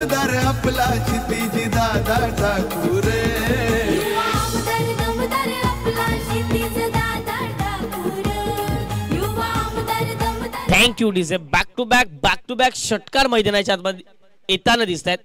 दर आपला क्षितिज दादा ठाकूर युवा आमदार दमदार आपला क्षितिज दादा ठाकूर युवा आमदार दमदार। Thank you DJ. Back to back षटकार मैदानाच्या आतमध्ये येताना दिसतायत।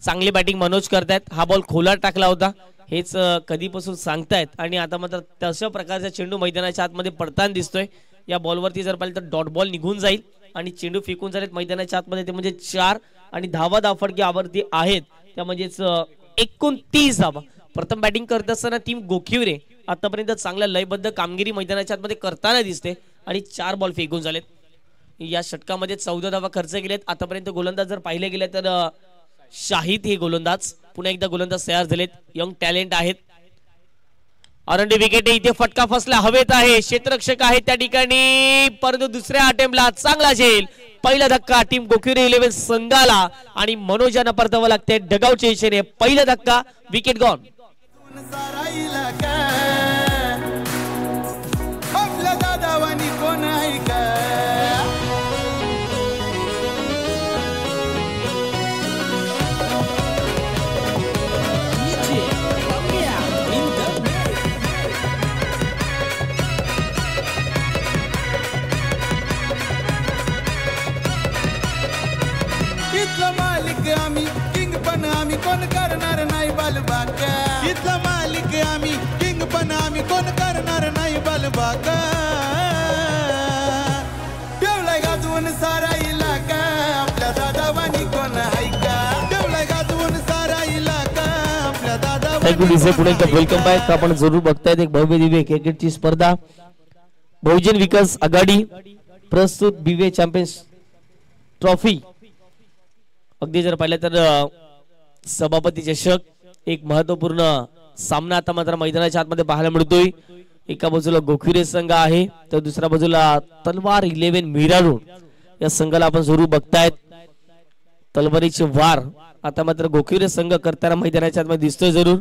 चांगली बॅटिंग मनोज करतायत। हा बॉल खोला टाकला होता हेच कधीपासून सांगतायत आणि आता मात्र तशा प्रकारचा चेंडू मैदानाच्या आतमध्ये पडताना दिसतोय। या बॉलवरती जर पाहिलं तर डॉट बॉल निघून जाईल आणि चेंडू फेकून झालेत मैदानाच्या आतमध्ये ते म्हणजे 4 आणि धावफटके आवरती आहेत त्या म्हणजेच 29 धावा। प्रथम बॅटिंग करत असताना टीम गोखिवरे आतापर्यंत चांगल्या लयबद्ध कामगिरी मैदानाच्या आतमध्ये करताना दिसते आणि 4 बॉल फेकून झालेत। या षटकामध्ये 14 धावा खर्च केलेत। आतापर्यंत गोलंदाज जर पाहिले गेले तर शाहिद हे गोलंदाज पुन्हा एकदा गोलंदाज तयार झालेत। यंग टॅलेंट आहेत। अरंडी विकेट इथे फटका फसला हवेत आहे। क्षेत्ररक्षक आहे त्या ठिकाणी परंतु दुसऱ्या अटेम्प्टला चांगला झेल। पहिला धक्का टीम गोखिवरे 11 संघाला आणि मनोज यांना परतावं लागते डगआउटच्या दिशेने। पहिला धक्का विकेट गॉन। आपल्या दादावानी कोण आहे का इथला मालिक आम्ही किंग पण आम्ही कोण करणार नाही बालबाका। इथला मालिक आम्ही किंग पण आम्ही कोण करणार नाही बालबाका। देवळा गाजवून सारा इलाका आपल्या दादावानी कोण आहे का। देवळा गाजवून सारा इलाका आपल्या दादावानी। Thank you DJ. पुढे वेलकम बॅक। आपण जरूर बघतायत एक भव्य दिव्य क्रिकेटची स्पर्धा बहुजन विकास आघाडी प्रस्तुत दिव्य चॅम्पियन्स ट्रॉफी। अगदी जर पाहिलं तर सभापती चषक एक महत्वपूर्ण सामना आता मात्र मैदानाच्या आतमध्ये पाहायला मिळतोय। एका बाजूला गोखिवरे संघ आहे तर दुसऱ्या बाजूला तलवार 11 मीरा रोड या संघाला आपण जरूर बघतायत। तलवारीचे वार आता मात्र गोखिवरे संघ करताना मैदानाच्या आतमध्ये दिसतोय जरूर।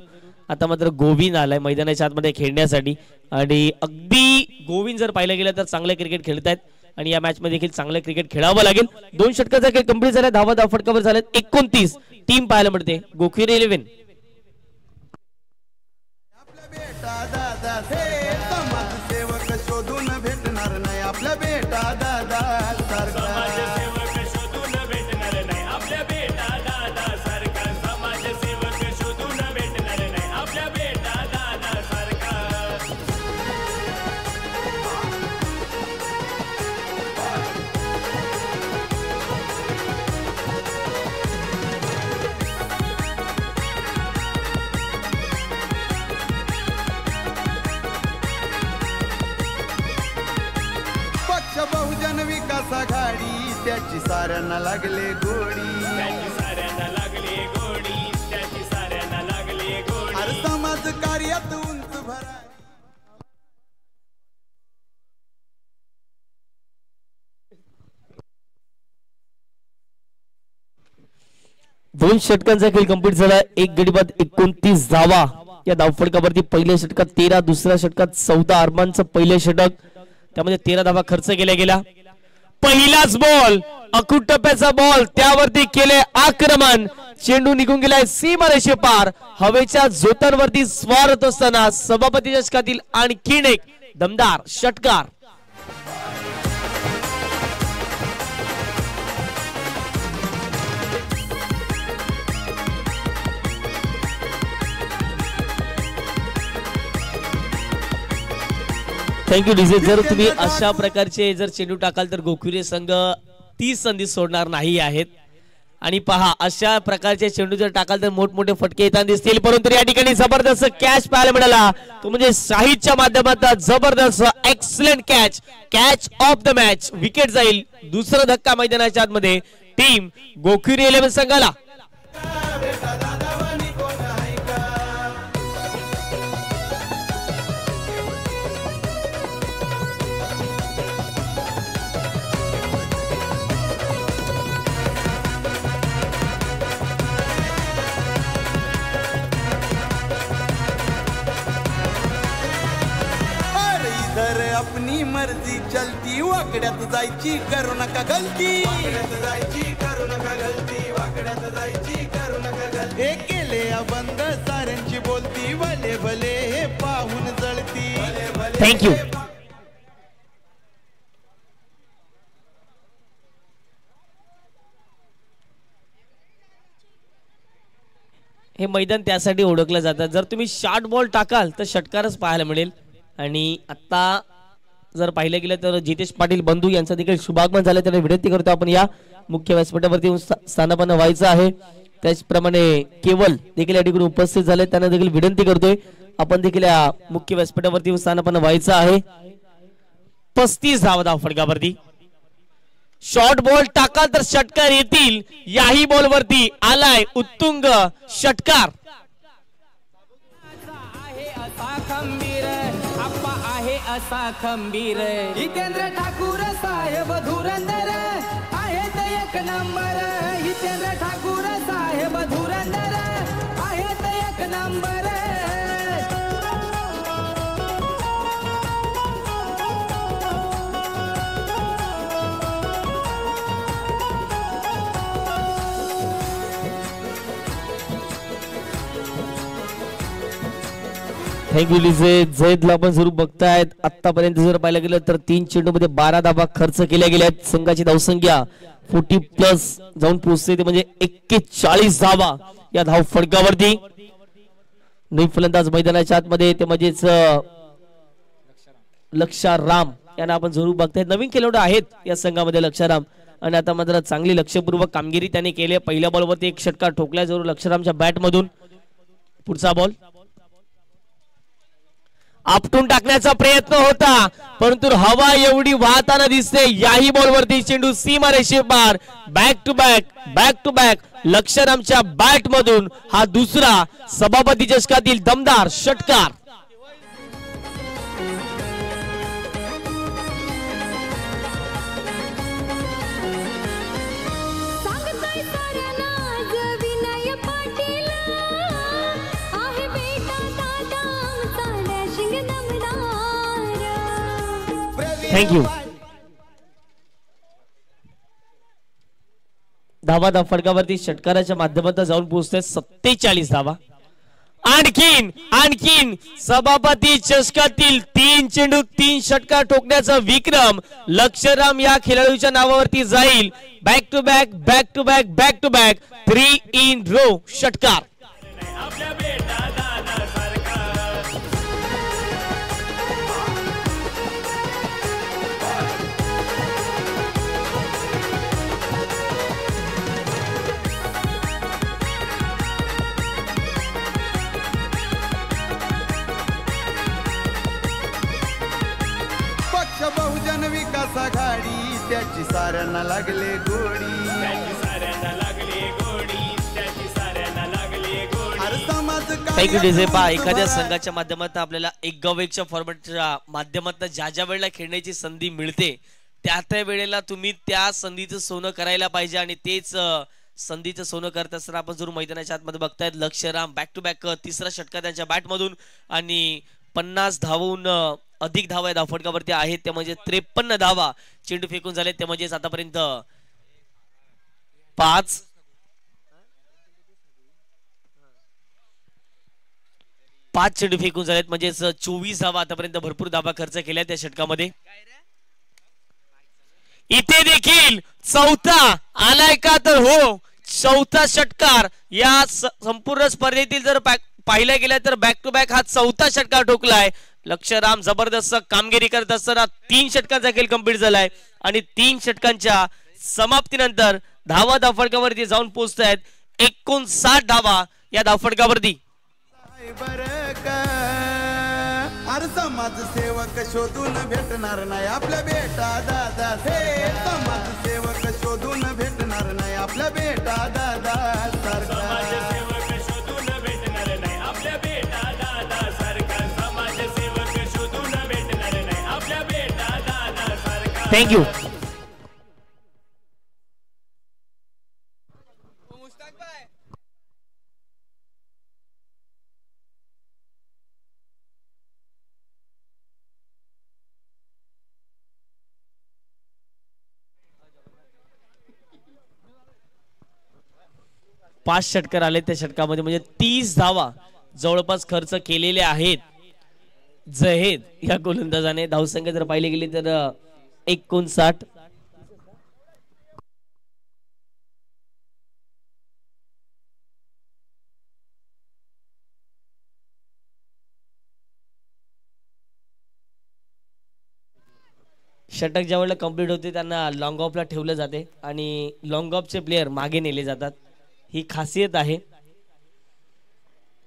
आता मात्र गोविंद आलाय मैदानाच्या आतमध्ये खेळण्यासाठी आणि अगदी गोविंद जर पाहिलं गेलं तर चांगले क्रिकेट खेळतायत आणि या मॅच मध्ये देखील चांगले क्रिकेट खेळावं लागेल। 2 षटकाचा खेळ कंप्लीट झाला। धावा फटकावर झालेत 29। टीम पाहायला मिळते गोखिवरे 11। आपला बेटा दादा हे समाजसेवक शोधून भेटणार नाही। आपला बेटा दादा सारखा समाजसेवक शोधून भेटणार नाही। आपल्या बेटा दादा सारखा समाजसेवक शोधून भेटणार नाही। आपल्या बेटा दादा सारखा। पक्ष बहुजन विकास आघाडी त्याची साऱ्यांना लागले गोडी। त्याची साऱ्यांना लागली गोडी। त्याची साऱ्यांना लागली गोडी। हर समाज कार्यात उंच भरा। दोन षटकांचा खेळ कंप्लीट झाला। एक गडी बाद 29 धावा। या धावफटकावरती पहिल्या षटकात 13 दुसऱ्या षटकात 14 अरमानचं पहिलं षटक त्यामध्ये 13 धावा खर्च केल्या गेल्या। पहिलाच बॉल अकुट टप्प्याचा बॉल त्यावरती केले आक्रमण। चेंडू निघून गेलाय सीमारेषे पार। हवेच्या जोतांवरती स्वार होत असताना सभापती चषकातील आणखीन एक दमदार षटकार। Thank you DJ. जर तुम्ही अशा प्रकारचे जर चेंडू टाकाल तर गोखिवरे संघ 30 संधी सोडणार नाही आहेत आणि पहा अशा प्रकारचे चेंडू जर टाकाल तर मोठमोठे फटके येताना दिसतील। परंतु या ठिकाणी जबरदस्त कॅच पाहायला मिळाला तो म्हणजे शाहिदच्या माध्यमातून जबरदस्त excellent catch of the match. Wicket जाईल। दुसरा धक्का मैदानाच्या आतमध्ये टीम गोखिवरे 11 संघाला। इधर अपनी मर्जी चलती वाकड्यात जायची करू नका गलती वाकड्यात जायची करू नका गलती वाकड्यात जायची करू नका गलती हे केले बंद साऱ्यांची बोलती भले भले हे पाहून जळती थँक्यू. हे मैदान त्यासाठी ओळखलं जातं, जर तुम्ही शॉर्ट बॉल टाकाल तर षटकारच पाहायला मिळेल. आणि आता जर पाहिलं गेलं तर जितेश पाटील बंधू यांचा देखील शुभागमन झालं, त्यांना विनंती करतो आपण या मुख्य व्यासपीठावरती स्थानापन्न व्हायचं आहे. त्याचप्रमाणे केवल देखील या ठिकाणी उपस्थित झाले, त्यांना देखील विनंती करतोय आपण देखील या मुख्य व्यासपीठावरती स्थानापन्न व्हायचं आहे. 35 धावा फटकावरती शॉर्ट बॉल टाकाल तर षटकार येतील, याही बॉल वरती आलाय उत्तुंग षटकार. खंबीर आप्पा आहे असा खंबीर हितेंद्र ठाकूर साहेब धुरंदर आहेत एक नंबर हितेंद्र ठाकूर साहेब धुरंदर आहेत एक नंबर. थँक्यू लिझेद. झैदला आपण जरूर बघतायत. आतापर्यंत जर पाहिलं गेलं तर 3 चेंडूमध्ये 12 धावा खर्च केल्या गेल्यात. संघाची धावसंख्या 40+ जाऊन पोहोचते, ते म्हणजे 41 धावा या धाव फडकावरती. नवी फलंदाज मैदानाच्या आतमध्ये ते म्हणजेच लक्षाराम यांना आपण जरूर बघतायत. नवीन खेळाडू आहेत या संघामध्ये लक्षाराम, आणि आता मात्र चांगली लक्षपूर्वक कामगिरी त्याने केली. पहिल्या बॉलवरती एक षटकार ठोकला जरूर लक्षारामच्या बॅट मधून. पुढचा बॉल आपटून टाकण्याचा प्रयत्न होता, परंतु हवा एवढी वाहताना दिसते. याही बॉलवरती चेंडू सीमारेषे पार. बॅक टू बॅक लक्षरामच्या बॅट मधून हा दुसरा सभापती चषकातील दमदार षटकार. थँक्यू. धावा फडकावरती षटकाराच्या माध्यमातून जाऊन पोहोचते 47 धावा. आणखीन सभापती चषकातील 3 चेंडू 3 षटकार ठोकण्याचा विक्रम लक्षराम या खेळाडूच्या नावावरती जाईल. Back to back 3 in row षटकार. आपल्या बेटा दादा सारखा पक्ष बहुजन विकास आघाडी त्याची साऱ्यांना लागले गोडी त्याची साऱ्यांना लागली गोडी त्याची साऱ्यांना लागली गोडी. हर समाज थँक्यू डिझेपा. एखाद्या संघाच्या माध्यमातून आपल्याला एक गाव एकच्या फॉर्मॅटच्या माध्यमातून ज्या वेळेला खेळण्याची संधी मिळते त्या वेळेला तुम्ही त्या संधीचं सोनं करायला पाहिजे, आणि तेच संधीचं सोनं करत असताना आपण जरूर मैदानाच्या आतमध्ये बघतायत लक्षराम बॅक टू बॅक तिसरा षटकार त्यांच्या बॅट मधून, आणि 50 धावून अधिक धावा या धावफटकावरती आहेत. ते म्हणजे 53 धावा चेंडू फेकून झाले, ते म्हणजे आतापर्यंत 5 चेंडू फेकून झालेत, म्हणजे 24 धावा आतापर्यंत भरपूर धावा खर्च केल्या त्या षटकामध्ये. इथे देखील चौथा आलाय का तर हो, चौथा षटकार या संपूर्ण स्पर्धेतील जर पाहिलं गेलं तर बॅक टू बॅक हा चौथा षटकार ठोकलाय. लक्षराम जबरदस्त कामगिरी करत असताना 3 षटकांचा खेळ कंप्लीट झालाय, आणि 3 षटकांच्या समाप्तीनंतर धावा धावफटकावरती जाऊन पोहोचत आहेत 59 धावा या धावफटकावरती. हर समाजसेवक शोधून भेटणार नाही आपल्या बेटा दादा. हे समाजसेवक शोधून भेटणार नाही आपल्या बेटा दादा सारखा. समाजसेवक शोधून भेटणार नाही आपल्या बेटा दादा सारखा. समाजसेवक शोधून भेटणार नाही आपल्या बेटा दादा सारखा. थँक्यू. 5 षटकार आले त्या षटकामध्ये, म्हणजे 30 धावा जवळपास खर्च केलेले आहेत जहेद या गोलंदाजाने. धावसंख्या जर पाहिली गेली तर 59. षटक ज्या वेळेला कंप्लीट होते त्यांना लॉंग ऑफला ठेवलं जाते आणि लॉंग ऑफचे प्लेयर मागे नेले जातात. ही खासियत आहे.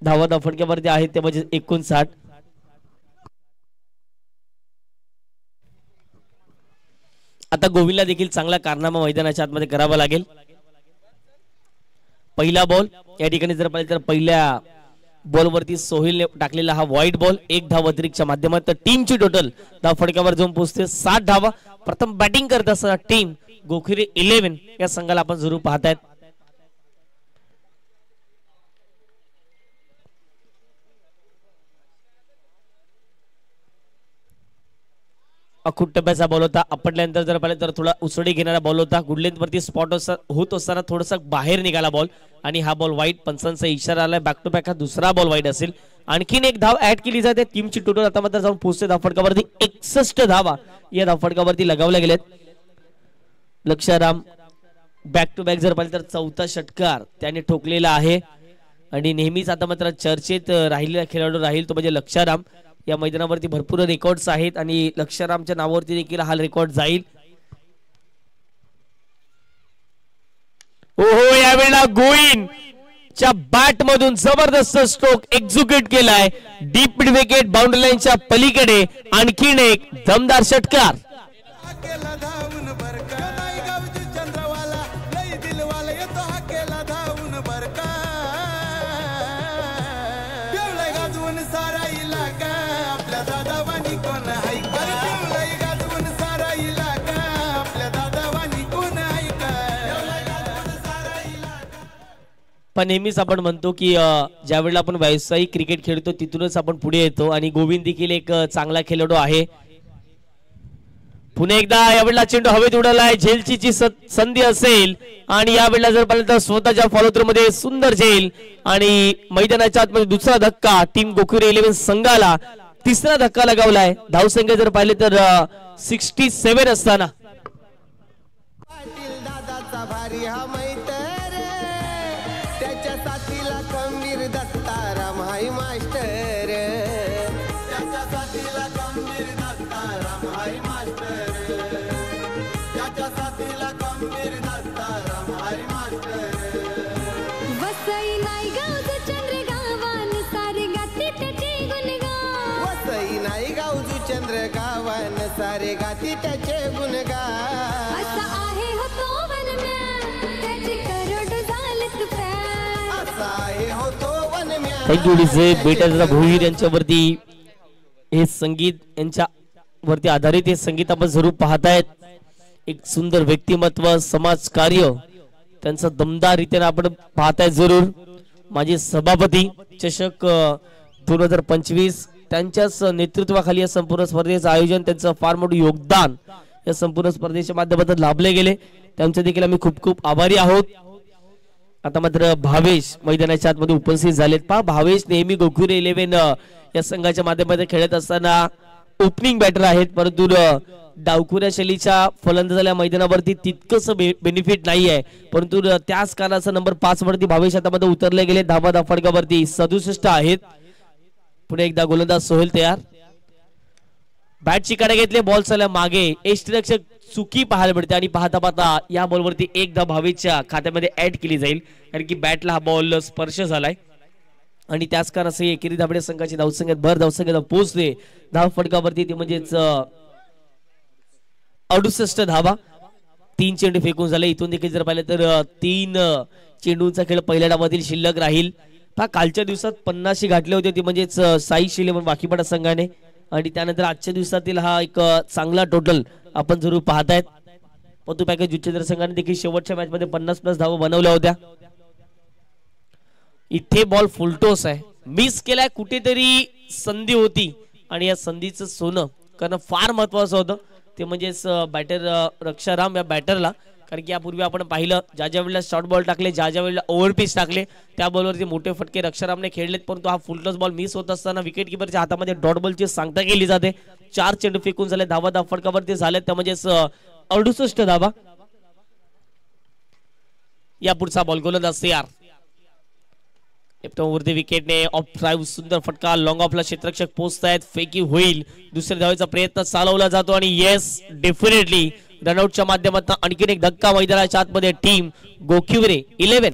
धावा फटक्यावरती आहेत ते म्हणजे 59. आता गोविंदला देखील चांगला कारनामा मैदानाच्या आतमध्ये करावा लागेल. पहिला बॉल या ठिकाणी जर पाहिलं तर पहिल्या बॉलवरती सोहेलने टाकलेला हा व्हाईट बॉल, 1 धाव अतिरिक्तच्या माध्यमातून टीमची टोटल धाव फटक्यावर जाऊन पोहोचते 60 धावा. प्रथम बॅटिंग करत असताना टीम गोखिरे 11 या संघाला आपण जरूर पाहतायत. अखूट टप्प्याचा बॉल होता. आपटल्यानंतर जर पाहिलं तर थोडा उसळी घेणारा बॉल होता. गुडलेंथ वरती स्पॉट होत असताना थोडासा बाहेर निघाला बॉल आणि हा बॉल वाईट. पंचांचा इशारा आलाय. बॅक टू बॅक हा दुसरा बॉल वाईट असेल. आणखीन 1 धाव ऍड केली जाते. टीमची टोटल आता मात्र जाऊन पोहोचते धावफटकावरती 61 धावा या धावफटकावरती लगावल्या गेल्यात. लक्षाराम बॅक टू बॅक जर पाहिलं तर 4था षटकार त्याने ठोकलेला आहे आणि नेहमीच आता मात्र चर्चेत राहिलेला खेळाडू राहील तो म्हणजे लक्षाराम. या मैदानावरती भरपूर रेकॉर्ड्स आहेत आणि लक्षारामच्या नावावरती देखील हा रेकॉर्ड जाईल. ओहो, यावेळेला गोविंदच्या बॅट मधून जबरदस्त स्ट्रोक एक्झिक्यूट केलाय. डीप मिड विकेट बाउंड्री लाईनच्या पलीकडे आणखीन एक दमदार षटकार. केला धावून बरका नाही गावची चंद्रवाला लई दिलवाला येतो हा केला धावून बरका. देवळाई गाजवून सारा इलाका आपल्या दादावानी कोण ऐका. देवळाई गाजवून सारा इलाका आपल्या दादावानी कोण ऐका. देवळाई गाजवून सारा इलाका. पण नेहमीच आपण म्हणतो की ज्या वेळेला आपण व्यावसायिक क्रिकेट खेळतो तिथूनच आपण पुढे येतो आणि गोविंद देखील एक चांगला खेळाडू आहे. पुन्हा एकदा यावेळेला चेंडू हवेत उडालाय. झेलची संधी असेल आणि यावेळेला जर पाहिलं तर स्वतःच्या फॉलो थ्रू मध्ये सुंदर झेल आणि मैदानाच्या आतमध्ये दुसरा धक्का टीम गोखिरे 11 संघाला. तिसरा धक्का लगावलाय. धावसंख्या जर पाहिले तर 67 असताना पाटील दादाचा भारी हा मैतर त्याच्या साथीला खंबीर दत्ताराम हाय मास्टर. त्याच्या साथीला खंबीर दत्ताराम हाय मास्टर. त्याच्या साथीला खंबीर दत्ताराम हाय मास्टर. वसई नाही गावचं चंद्र गावान सारे गाती त्याचे गुणगान. वसई नाही गावजू चंद्र गावान सारे गाती त्याचे गुणगान. असा आहे हो तो वनम्या त्याचे करोड झालेत फॅन. असा आहे हो तो वनम्या. थँक्यू डीजे बेटाचा भोईर यांच्यावरती हे संगीत यांच्या वरती आधारित हे संगीत आपण जरूर पाहतायत. एक सुंदर व्यक्तिमत्व समाज कार्य त्यांचं दमदार रीतीने आपण पाहताय जरूर. माझे सभापती चषक 2025 त्यांच्याच नेतृत्वाखाली या संपूर्ण स्पर्धेचं आयोजन त्यांचं फार मोठं योगदान या संपूर्ण स्पर्धेच्या माध्यमातून लाभले गेले. त्यांचे देखील आम्ही खूप खूप आभारी आहोत. आता मात्र भावेश मैदानाच्या आतमध्ये उपस्थित झालेत. पहा भावेश नेहमी गोखिरे 11 या संघाच्या माध्यमातून खेळत असताना ओपनिंग बॅटर आहेत परंतु डावखुऱ्या शैलीच्या फलंदाजाला मैदानावरती तितकंच बेनिफिट नाही आहे परंतु त्याच कारणाचा नंबर 5 वरती भावेश आता मध्ये उतरले गेले. धावा फटकावरती 67 आहेत. पुढे एकदा गोलंदाज सोहेल तयार. बॅटची कडे घेतले. बॉल चालला मागे. यष्टिरक्षक चुकी पाहायला मिळते आणि पाहता पाहता या बॉलवरती एकदा भावेशच्या खात्यामध्ये ऍड केली जाईल कारण की बॅटला हा बॉल स्पर्श झालाय आणि त्याच कारणाने एकेरी धाबडे संघाची धावसंख्येत भर धावसंख्येत पोहोचले. धाव फटकावरती ते म्हणजेच 68 धावा. 3 चेंडू फेकून झाले. इथून देखील जर पाहिलं तर 3 चेंडूंचा खेळ पहिल्या डावातील शिल्लक राहील. कालच्या दिवसात 50 गाठले होते ते म्हणजेच साई शिलेवन बाकीपडा संघाने आणि त्यानंतर आजच्या दिवसातील हा एक चांगला टोटल आपण जरूर पाहतायत. पतू पॅकेज जुचेंद्र संघाने देखील शेवटच्या मॅच मध्ये 50+ धावा बनवल्या होत्या. इथे बॉल फुलटोस आहे. मिस केलाय. कुठेतरी संधी होती आणि या संधीचं सोनं करणं फार महत्वाचं होतं ते म्हणजेच बॅटर रक्षाराम या बॅटरला कारण की यापूर्वी आपण पाहिलं ज्या ज्या वेळेला शॉर्ट बॉल टाकले, ज्या ज्या वेळेला ओव्हरपिच टाकले, त्या बॉलवरती मोठे फटके रक्षरामने खेळलेत, परंतु हा फुल टॉस बॉल मिस होत असताना विकेट किपरच्या हातामध्ये डॉट बॉलची सांगता केली जाते. 4 चेंडू फेकून झाले, धावा फटकावरती झाले, त्या म्हणजेच 68 धावा. या पुढचा बॉल गोलंदाज CR वरती विकेटने ऑफ ड्राईव्ह, सुंदर फटका, लॉंग ऑफला क्षेत्ररक्षक पोहोचतायत, फेकी होईल, दुसऱ्या धावेचा प्रयत्न चालवला जातो आणि येस डेफिनेटली रनआउटच्या माध्यमातून आणखीन एक धक्का मैदानाच्या आतमध्ये. टीम गोखिवरे 11.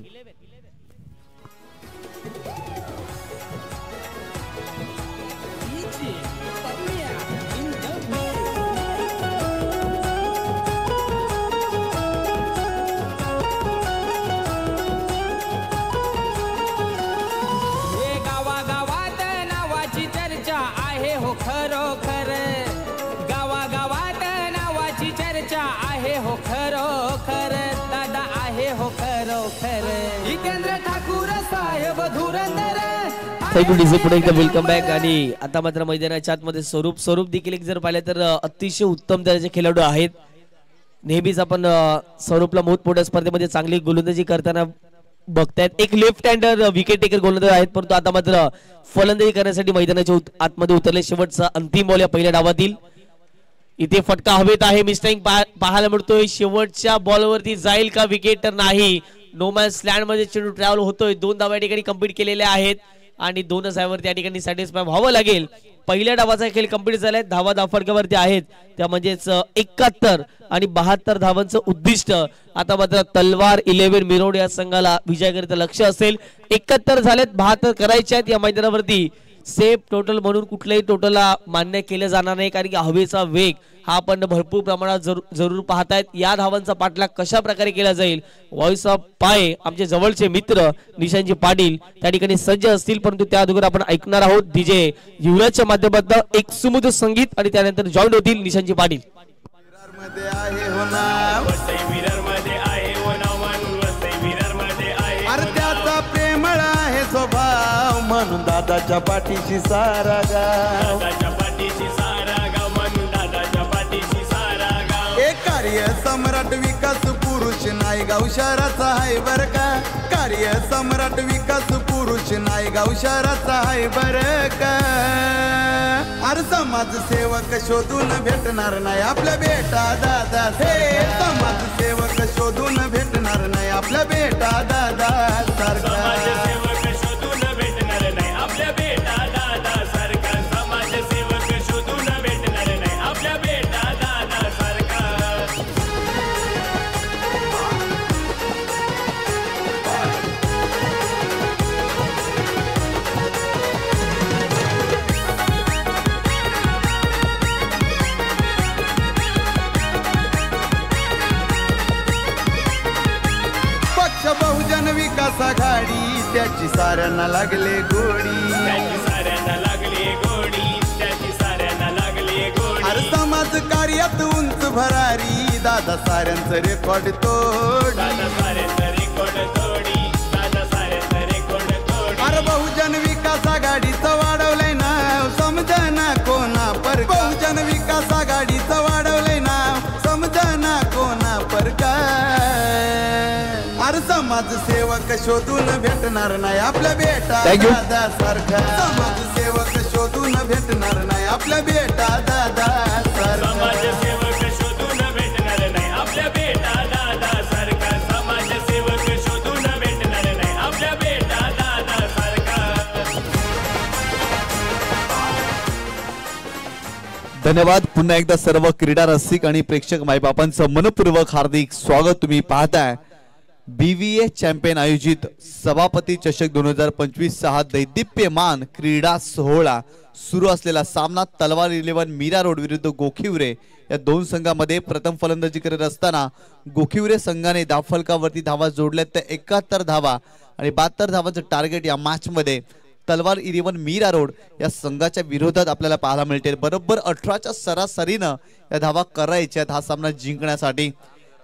थँक्यू डीजे पुढे एकदा वेलकम बॅक. आणि आता मात्र मैदानाच्या आतमध्ये स्वरूप देखील एक जर पाहिलं तर अतिशय उत्तम दर्जाचे खेळाडू आहेत. नेहमीच आपण स्वरूपला मोठमोठ्या स्पर्धेमध्ये चांगली गोलंदाजी करताना बघतायत. एक लेफ्ट हँडर विकेट टेकर गोलंदाज आहेत, परंतु आता मात्र फलंदाजी करण्यासाठी मैदानाच्या आतमध्ये उतरले. शेवटचा अंतिम बॉल या पहिल्या डावातील. इथे फटका हवेत आहे, मिस्टेक पाहायला मिळतोय. शेवटच्या बॉलवरती जाईल का विकेट, तर नाही. नो मॅन्स लँड मध्ये चेंडू ट्रॅव्हल होतोय. 2 धावा या ठिकाणी कंप्लीट केलेल्या आहेत आणि 2च धाव्यावरती या ठिकाणी सॅटिस्फाय व्हावं लागेल. पहिल्या डावाचा खेळ कंप्लीट झालाय, धावा फटक्यावरती आहेत, त्या म्हणजेच 71 आणि 72 धावांचं उद्दिष्ट. आता मात्र तलवार 11 मिरोड या संघाला विजयाकरिता लक्ष असेल. 71 झालेत, 72 करायचे आहेत. या मैदानावरती सेफ टोटल म्हणून कुठल्याही टोटलला मान्य केलं जाणार नाही, कारण की हवेचा वेग हा आपण भरपूर प्रमाणात जरूर पाहतायत. या धावांचा पाठलाग कशा प्रकारे केला जाईल, व्हॉइस ऑफ पाय आमचे जवळचे मित्र निशांजी पाटील त्या ठिकाणी सज्ज असतील, परंतु त्या अगोदर आपण ऐकणार आहोत डीजे युवराजच्या माध्यमातून एक सुमधुर संगीत आणि त्यानंतर जॉईन होतील निशांजी पाटील. स्वभाव म्हणून दादाच्या पाठीशी सारा गाव, एक कार्य सम्राट विकास पुरुष नायगाव शहराचा आहे बर का. कार्य सम्राट विकास पुरुष नायगाव शहराचा आहे बर का. अरे समाजसेवक शोधून भेटणार नाही आपल्या बेटा दादा. हे समाजसेवक शोधून भेटणार नाही आपल्या बेटा दादा सारखा. बहुजन विकास आघाडी त्याची साऱ्यांना लागले गोडी, अरे समाज कार्यात उंच भरारी दादा साऱ्यांचं रेकॉर्ड तोड. अरे बहुजन विकास आघाडीचं वाढवलंय नाव समजना कोणा पर. बहुजन विकास आघाडीचं वाढवलंय नाव समजना कोणा पर का. अरे समाजसेवक शोधून भेटणार नाही आपल्या बेटा दादा सारखा. समाजसेवक शोधून भेटणार नाही आपल्या बेटा दादा सारखा. समाजसेवक शोधून भेटणार नाही आपल्या बेटा दादा सारखा. समाजसेवक शोधून भेटणार नाही आपल्या बेटा दादा सारखा. धन्यवाद. पुन्हा एकदा सर्व क्रीडा रसिक आणि प्रेक्षक मायबापांचं मनपूर्वक हार्दिक स्वागत. तुम्ही पाहताय BVA चॅम्पियन आयोजित सभापती चषक 2025 हा दैदिप्यमान क्रीडा सोहळा सुरू असलेला सामना तलवार 11 मीरा रोड विरुद्ध गोखिवरे या 2 संघांमध्ये प्रथम फलंदाजी करत असताना गोखिवरे संघाने धावफलकावरती धावा जोडल्या त्या 71 धावा आणि 72 धावांचं टार्गेट या मॅच मध्ये तलवार 11 मीरा रोड या संघाच्या विरोधात आपल्याला पाहायला मिळते. बरोबर 18च्या सरासरीनं या धावा करायच्यात हा सामना जिंकण्यासाठी.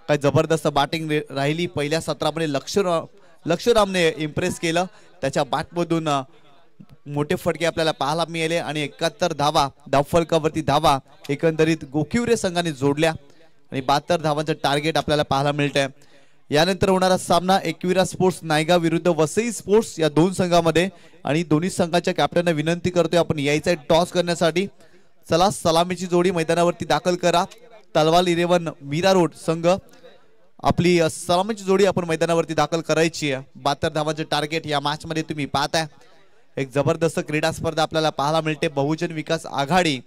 काय जबरदस्त बॅटिंग राहिली. पहिल्या सत्रामध्ये लक्षरामने इम्प्रेस केलं, त्याच्या बॅटमधून मोठे फटके आपल्याला पाहायला मिळाले आणि 71 धावा धावफलकावरती धावा एकंदरीत गोखिवरे संघाने जोडल्या. आणि 72 धावांचं टार्गेट आपल्याला पाहायला मिळतंय. यानंतर होणारा सामना एकविरा स्पोर्ट्स नायगाव विरुद्ध वसई स्पोर्ट्स या दोन संघामध्ये आणि दोन्ही संघाच्या कॅप्टनना विनंती करतोय आपण यायचंय टॉस करण्यासाठी. चला सलामीची जोडी मैदानावरती दाखल करा. तलवार 11 मीरा रोड संघ आपली सलामीची जोडी आपण मैदानावरती दाखल करायची आहे. 72 धावांचे टार्गेट या मॅच मध्ये तुम्ही पाहताय. एक जबरदस्त क्रीडा स्पर्धा आपल्याला पाहायला मिळते. बहुजन विकास आघाडी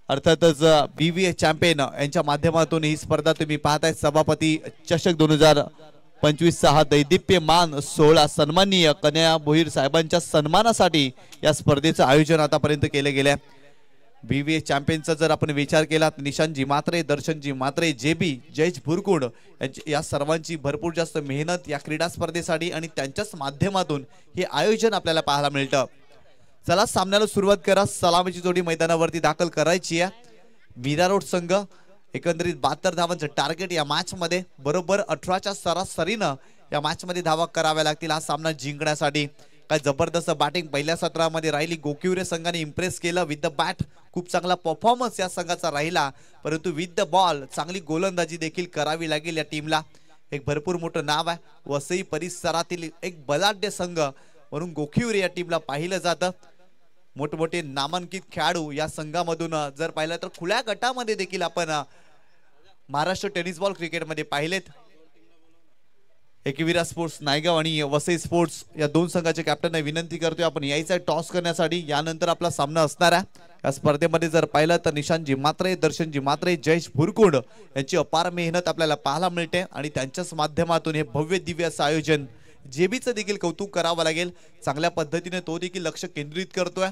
अर्थातच BVA चॅम्पियन यांच्या माध्यमातून ही स्पर्धा तुम्ही पाहताय. सभापती चषक 2025 हा दैदिप्यमान सोहळा सन्माननीय कन्या भोईर साहेबांच्या सन्मानासाठी या स्पर्धेचं आयोजन आतापर्यंत केले गेले. BVA चॅम्पियनचा जर आपण विचार केला तर निशांतजी मात्रे, दर्शनजी मात्रे, JB जयेश भुरकुंड या सर्वांची भरपूर जास्त मेहनत या क्रीडा स्पर्धेसाठी आणि त्यांच्याच माध्यमातून हे आयोजन आपल्याला पाहायला मिळतं. चला सामन्याला सुरुवात करा. सलामीची जोडी मैदानावरती दाखल करायची आहे. मीरा रोड संघ एकंदरीत 72 धावांचं टार्गेट या मॅच मध्ये बरोबर 18च्या सरासरीनं या मॅच मध्ये धावा कराव्या लागतील हा सामना जिंकण्यासाठी. काय जबरदस्त बॅटिंग पहिल्या सत्रामध्ये राहिली. गोकिवरे संघाने इम्प्रेस केलं विथ द बॅट. खूप चांगला परफॉर्मन्स या संघाचा राहिला, परंतु विथ द बॉल चांगली गोलंदाजी देखील करावी लागेल या टीमला. एक भरपूर मोठं नाव आहे. वसई परिसरातील एक बलाढ्य संघ म्हणून गोकिवरे या टीमला पाहिलं जातं. मोठमोठे नामांकित खेळाडू या संघामधून जर पाहिलं तर खुल्या गटामध्ये देखील आपण महाराष्ट्र टेनिस बॉल क्रिकेटमध्ये पाहिलेत. एकविरा स्पोर्ट्स नायगाव आणि वसई स्पोर्ट्स या दोन संघाच्या कॅप्टनने विनंती करतोय आपण यायचं टॉस करण्यासाठी. यानंतर आपला सामना असणार आहे. या स्पर्धेमध्ये जर पाहिलं तर निशांतजी मात्रे, दर्शनजी मात्रे, जयेश भुरकुंड यांची अपार मेहनत आपल्याला पाहायला मिळते आणि त्यांच्याच माध्यमातून हे भव्य दिव्य असं आयोजन. JBचं देखील कौतुक करावं लागेल. चांगल्या पद्धतीने तो देखील लक्ष केंद्रित करतोय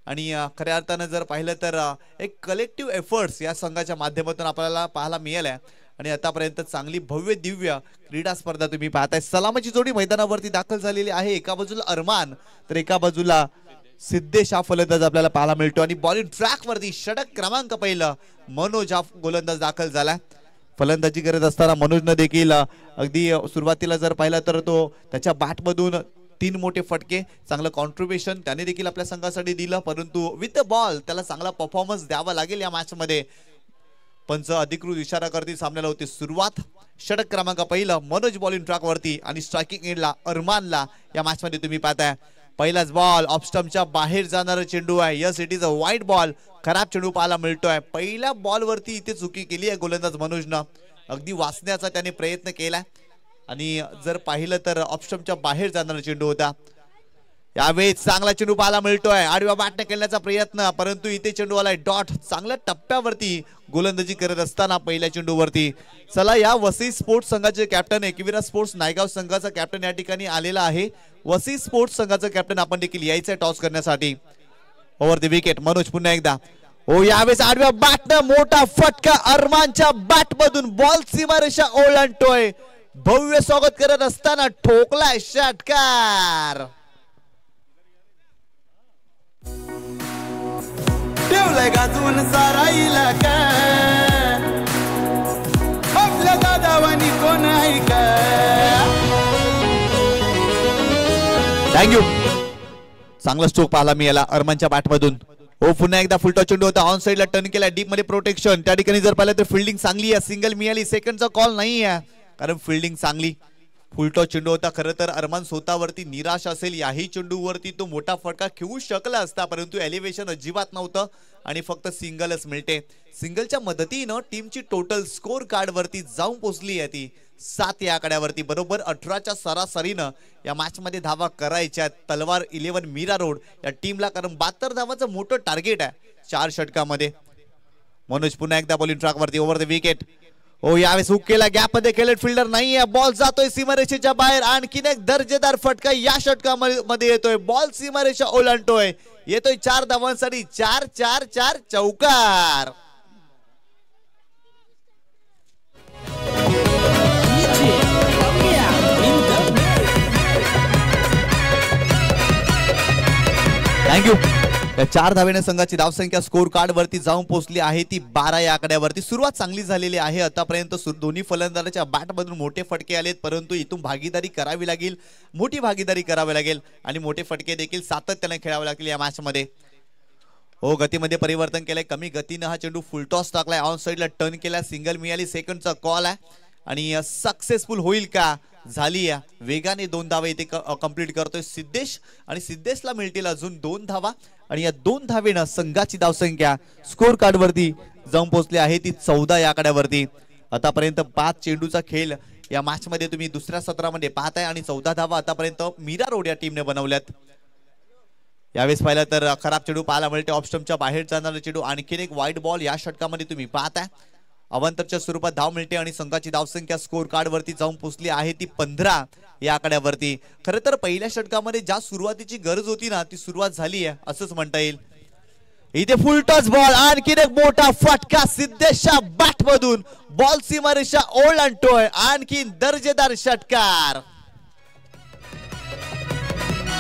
आणि खऱ्या अर्थानं जर पाहिलं तर एक कलेक्टिव्ह एफर्ट्स या संघाच्या माध्यमातून आपल्याला पाहायला मिळाल्या आणि आतापर्यंत चांगली भव्य दिव्य क्रीडा स्पर्धा तुम्ही पाहताय. सलामीची जोडी मैदानावरती दाखल झालेली आहे. एका बाजूला अरमान तर एका बाजूला सिद्धेश हा फलंदाज आपल्याला पाहायला मिळतो आणि बॉलिंग ट्रॅक वरती षटक क्रमांक पहिलं मनोज हा गोलंदाज दाखल झालाय. फलंदाजी करत असताना मनोजनं देखील अगदी सुरुवातीला जर पाहिलं तर तो त्याच्या बॅटमधून 3 मोठे फटके चांगलं कॉन्ट्रीब्युशन त्याने देखील आपल्या संघासाठी दिलं, परंतु विथ द बॉल त्याला चांगला परफॉर्मन्स द्यावा लागेल या मॅच मध्ये. पंच अधिकृत इशारा करतील सामन्याला होती सुरुवात. षटक क्रमांक पहिलं मनोज बॉलिंग ट्रॅक वरती आणि स्ट्रायकिंग एंडला अरमानला या मॅच मध्ये तुम्ही पाहताय. पहिलाच बॉल ऑफ स्टंपच्या बाहेर जाणारा चेंडू आहे. Yes it is a wide ball. खराब चेंडू पाहायला मिळतोय. पहिल्या बॉल वरती इथे चुकी केली आहे गोलंदाज मनोजनं. अगदी वाचण्याचा त्याने प्रयत्न केला आणि जर पाहिलं तर ऑफ स्टंपच्या बाहेर जाणारा चेंडू होता. यावेळी चांगला चेंडू पाहायला मिळतोय. आडव्या बॅटने खेळण्याचा प्रयत्न, परंतु इथे चेंडू आलाय डॉट. चांगल्या टप्प्यावरती गोलंदाजी करत असताना पहिल्या चेंडूवरती. चला या वसई स्पोर्ट्स संघाचे कॅप्टन एकविरा स्पोर्ट्स नायगाव संघाचा कॅप्टन या ठिकाणी आलेला आहे. वसई स्पोर्ट्स संघाचा कॅप्टन आपण देखील यायचंय टॉस करण्यासाठी. ओव्हर द विकेट मनोज पुन्हा एकदा. ओ यावेळेस आडव्या बॅटनं मोठा फटका अरमानच्या बॅट मधून बॉल सीमारेषा ओलांडतोय. भव्य स्वागत करत असताना ठोकलाय षटकार. ठेवलाय गाजून सारा इलाका आपल्या दादावानी कोण आहे का. थँक्यू. चांगला स्ट्रोक पाहायला मिळाला अरमानच्या बॅट मधून. हो पुन्हा एकदा फुलटॉस चेंडू होता. ऑन साइडला टर्न केला. डीप मध्ये प्रोटेक्शन. त्या ठिकाणी जर पाहिलं तर फिल्डिंग चांगली आहे. सिंगल मिळाली. सेकंडचा कॉल नाही आहे कारण फिल्डिंग चांगली. फुलटॉस चेंडू होता. खरं तर अरमान स्वतःवरती निराश असेल. याही चेंडूवरती तो मोठा फटका खेळू शकला असता, परंतु एलिव्हेशन अजिबात नव्हतं आणि फक्त सिंगलच मिळते. सिंगलच्या मदतीनं टीमची टोटल स्कोर कार्ड वरती जाऊन पोहोचली आहे ती 7 या आकड्यावरती. बरोबर 18च्या सरासरीनं या मॅच मध्ये धावा करायच्या. तलवार 11 मीरा रोड या टीमला कारण 72 धावाचं मोठं टार्गेट आहे 4 षटकामध्ये. मनोज पुन्हा एकदा बॉलिंग ट्रॅक वरती. Over the wicket. ओ यावेळेस हुक केला. गॅप मध्ये खेळत फिल्डर नाहीये. बॉल जातोय सीमारेषेच्या बाहेर. आणखीन एक दर्जेदार फटका या षटकामध्ये येतोय. बॉल सीमारेषा ओलांडतोय. येतोय 4 धावांसाठी. 4-4-4 चौकार. थँक्यू. या 4 धावेने संघाची धावसंख्या स्कोर कार्ड वरती जाऊन पोहोचली आहे ती 12 या आकड्यावरती. सुरुवात चांगली झालेली आहे. आतापर्यंत दोन्ही फलंदाजांच्या बॅटमधून मोठे फटके आलेत, परंतु इथून भागीदारी करावी लागेल. मोठी भागीदारी करावी लागेल आणि मोठे फटके देखील सातत्याने खेळावे लागतील या मॅच मध्ये. हो, गतीमध्ये परिवर्तन केलंय, कमी गतीनं हा चेंडू फुलटॉस टाकलाय, ऑन साइडला टर्न केला, सिंगल मिळाली, सेकंडचा कॉल आहे आणि सक्सेसफुल होईल का? झाली आहे. वेगाने 2 धावा इथे कंप्लीट करतोय सिद्धेश आणि सिद्धेशला मिळतील अजून 2 धावा आणि या 2 धावेनं संघाची धावसंख्या स्कोर कार्ड वरती जाऊन पोहोचली आहे ती 14 या आकड्यावरती. आतापर्यंत 5 चेंडूचा खेळ या मॅच मध्ये तुम्ही दुसऱ्या सत्रामध्ये पाहताय आणि 14 धावा आतापर्यंत मीरा रोड या टीमने बनवल्यात. यावेळेस पाहिलं तर खराब चेंडू पाहायला मिळते, ऑफस्टंपच्या बाहेर जाणारा चेंडू, आणखीन एक वाईट बॉल या षटकामध्ये तुम्ही पाहताय. अवांतरच्या स्वरूपात धाव मिळते आणि संघाची धावसंख्या स्कोर कार्ड वरती जाऊन पोहोचली आहे ती 15 या आकड्यावरती. खरं तर पहिल्या षटकामध्ये ज्या सुरुवातीची गरज होती ना ती सुरुवात झाली आहे असंच म्हणता येईल. इथे फुल टॉस बॉल, आणखीन एक मोठा फटका सिद्धेशच्या बॅट मधून, बॉल सीमारेषा ओलांडतोय, आणखीन दर्जेदार षटकार.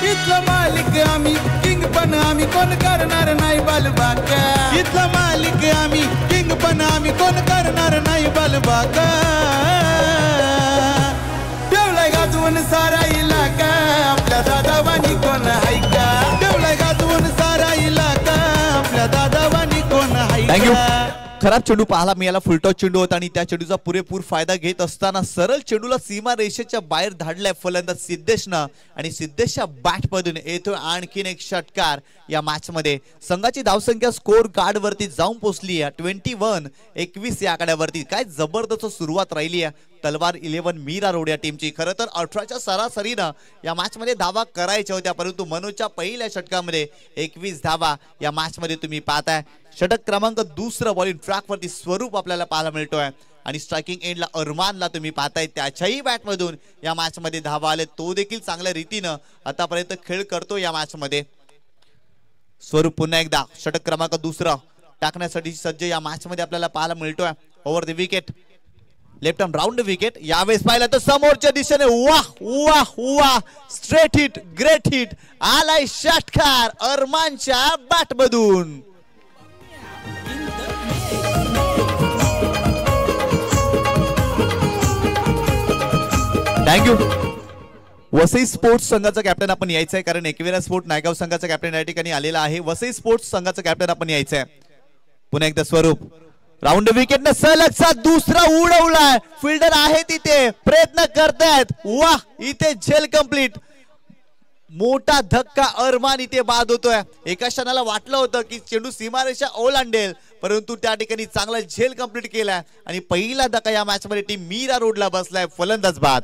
इथला मालिक आम्ही किंग पण आम्ही कोण करणार नाही बालबाका. इथला मालिक आम्ही किंग पण आम्ही कोण करणार नाही बालबाका. ठेवलाय गाजवून सारा इलाका, आपल्या दादावानी कोण हाय का? ठेवलाय गाजवून सारा इलाका, आपल्या दादावानी कोण हाय का? खराब चेंडू पाहायला मिळाला, फुलटॉस चेंडू होता आणि त्या चेंडूचा पुरेपूर फायदा घेत असताना सरळ चेंडूला सीमा रेषेच्या बाहेर धाडलाय फलंदाज सिद्धेशनं आणि सिद्धेशच्या बॅट मधून येतोय आणखीन एक षटकार. या मॅच मध्ये संघाची धावसंख्या स्कोर कार्ड वरती जाऊन पोहोचली आहे 21 या आकड्यावरती. काय जबरदस्त सुरुवात राहिली आहे तलवार 11 मीरा रोड या टीमची. खरं तर 18च्या सरासरीनं या मॅच मध्ये धावा करायच्या होत्या, परंतु मनोजच्या पहिल्या षटकामध्ये 21 धावा या मॅच मध्ये तुम्ही पाहताय. षटक क्रमांक 2 बॉलिंग ट्रॅक वरती स्वरूप आपल्याला पाहायला मिळतोय आणि स्ट्रायकिंग एंडला अरमानला तुम्ही पाहताय, त्याच्याही बॅट मधून या मॅच मध्ये धावा आले. तो देखील चांगल्या रीतीनं आतापर्यंत खेळ करतो या मॅच मध्ये. स्वरूप पुन्हा एकदा षटक क्रमांक 2 टाकण्यासाठी सज्ज या मॅच मध्ये आपल्याला पाहायला मिळतोय. Over the wicket, left arm round wicket. यावेळेस पाहिलं तर समोरच्या दिशेने वाह वाह वाह, स्ट्रेट हिट, ग्रेट हिट, आलाय षटकार अरमानच्या बॅट मधून. थँक्यू. वसई स्पोर्ट्स संघाचा कॅप्टन आपण यायचंय, कारण एकविरा स्पोर्ट नायगाव संघाचा कॅप्टन या ठिकाणी आलेला आहे. वसई स्पोर्ट्स संघाचा कॅप्टन आपण यायचंय. पुन्हा एकदा स्वरूप राऊंड विकेटने सलगचा 2 उडवलाय, फिल्डर आहे तिथे, प्रयत्न करतायत. वाह, इथे झेल कंप्लीट. मोठा धक्का, अरमान इथे बाद होतोय. एका क्षणाला वाटलं होतं की चेंडू सीमारेषा ओलांडेल, परंतु त्या ठिकाणी चांगला झेल कंप्लीट केलाय आणि पहिला धक्का या मॅच मध्ये टीम मीरा रोडला बसलाय, फलंदाज बाद.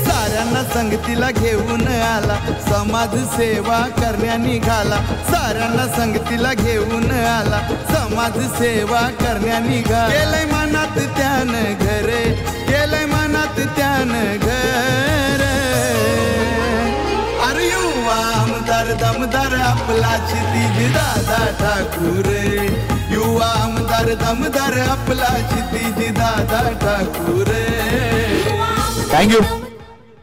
साऱ्यांना संगतीला घेऊन आला, समाज सेवा करण्या निघाला. साऱ्यांना संगतीला घेऊन आला, समाज सेवा करण्या निघाला. केलंय मनात त्यानं घर, केलंय मनात त्यानं घर. अरे युवा आमदार दमदार आपला क्षितिज दादा ठाकूर. युवा आमदार दमदार आपला क्षितिज दादा ठाकूर. थँक्यू.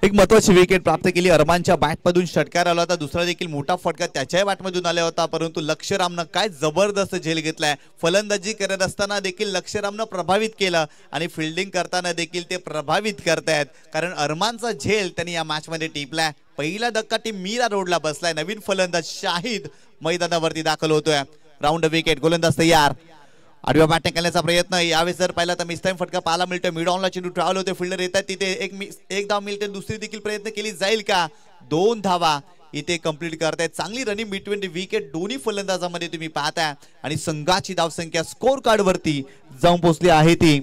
एक महत्वाची विकेट प्राप्त केली, अरमानच्या बॅट मधून षटकार आला होता. दुसरा देखील मोठा फटका त्याच्याही बॅट मधून आला होता, परंतु लक्षरामनं काय जबरदस्त झेल घेतलाय. फलंदाजी करत असताना देखील लक्षरामनं प्रभावित केलं आणि फिल्डिंग करताना देखील ते प्रभावित करतायत, कारण अरमानचा झेल त्यांनी या मॅच मध्ये टिपलाय. पहिला धक्का टीम मीरा रोडला बसलाय. नवीन फलंदाज शाहिद मैदानावरती दाखल होतोय. राऊंड विकेट, गोलंदाज तयार. आडव्या बॅटने करण्याचा प्रयत्न. यावेळेस जर पाहिला तर मिसटाईम फटका पाहायला मिळतोय. मिड ऑनला चेंडू ट्रॅव्हल होते, फिल्डर येतात तिथे, एक धाव मिळते, दुसरी देखील प्रयत्न केली जाईल का? 2 धावा इथे कंप्लीट करतायत. चांगली रनिंग बिटवीन द विकेट दोन्ही फलंदाजांमध्ये तुम्ही पाहताय आणि संघाची धावसंख्या स्कोर कार्ड वरती जाऊन पोहोचली आहे ती